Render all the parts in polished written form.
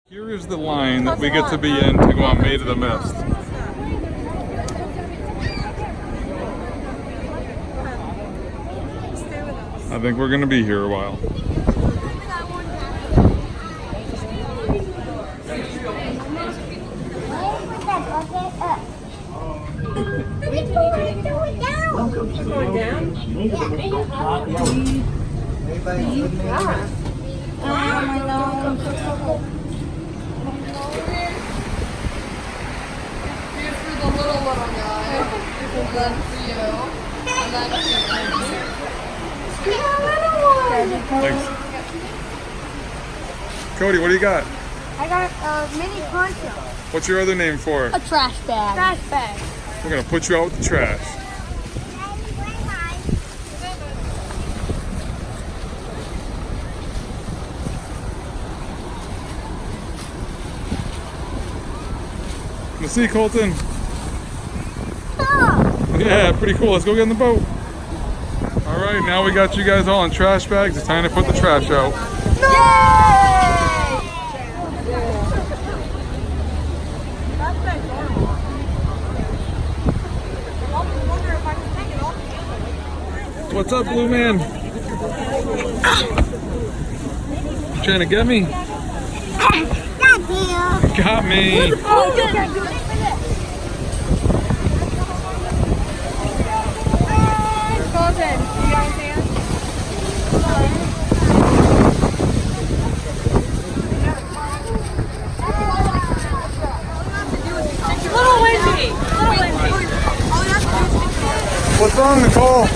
Here is the line that we get to be in to go on Maid of the Mist. I think we're going to be here a while. Welcome to going down. Here's for the little guy, and then for you, and then for Thanks. Cody, what do you got? I got a mini poncho. What's your other name for it? A trash bag. Trash bag. We're going to put you out with the trash. Let's see, Colton. Oh. Yeah, pretty cool. Let's go get in the boat. All right, now we got you guys all in trash bags. It's time to put the trash out. What's up, Blue Man? You trying to get me? Got me. What's wrong, Nicole?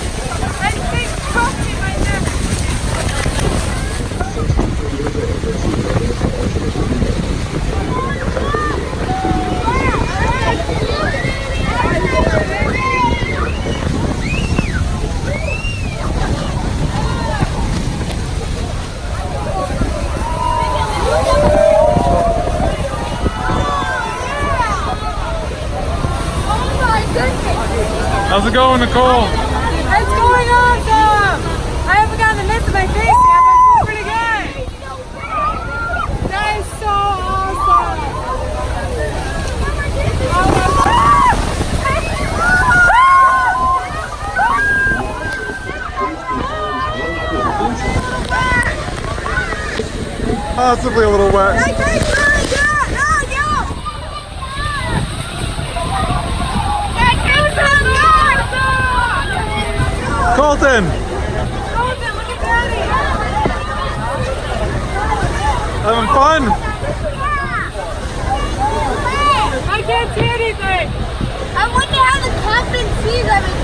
How's it going, Nicole? It's going awesome! I haven't gotten the mist in my face yet, but it's pretty good. That is so awesome! Possibly a little wet. Colton! Colton, look at Daddy! Having fun? I can't see anything! I wonder how the captain sees everything.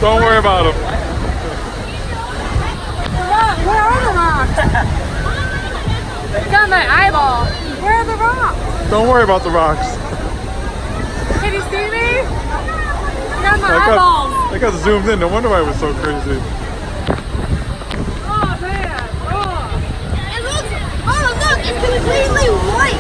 Don't worry about them. Where are the rocks? Got my eyeball. Where are the rocks? Don't worry about the rocks. Can you see me? Got my eyeballs. I got zoomed in. No wonder why it was so crazy. Oh man. Oh. It looks, oh look, it's completely white.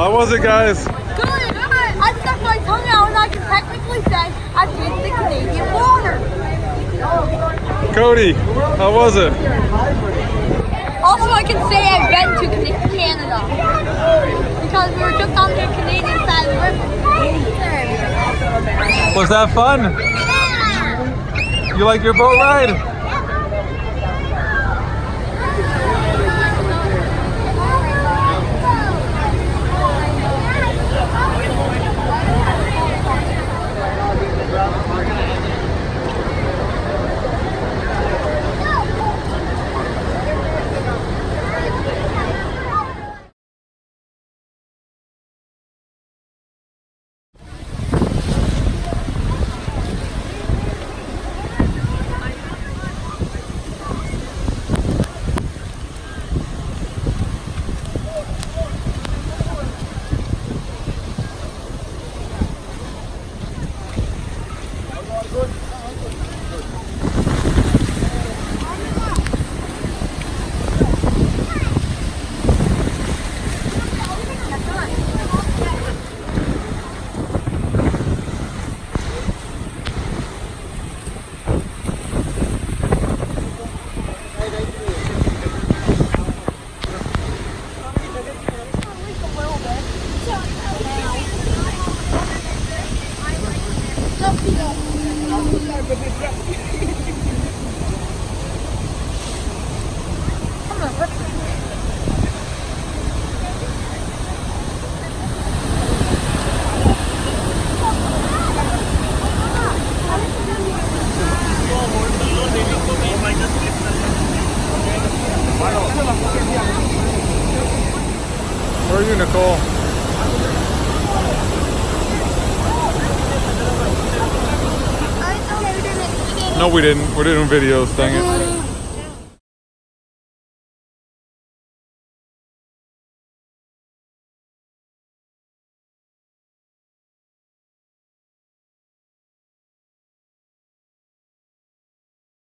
How was it, guys? Good. I stuck my tongue out and I can technically say I tasted the Canadian water. Cody, how was it? Also, I can say I've been to Canada because we were just on the Canadian side of the river. Was that fun? You like your boat ride? Where are you, Nicole? No, we didn't. We're doing videos, dang it.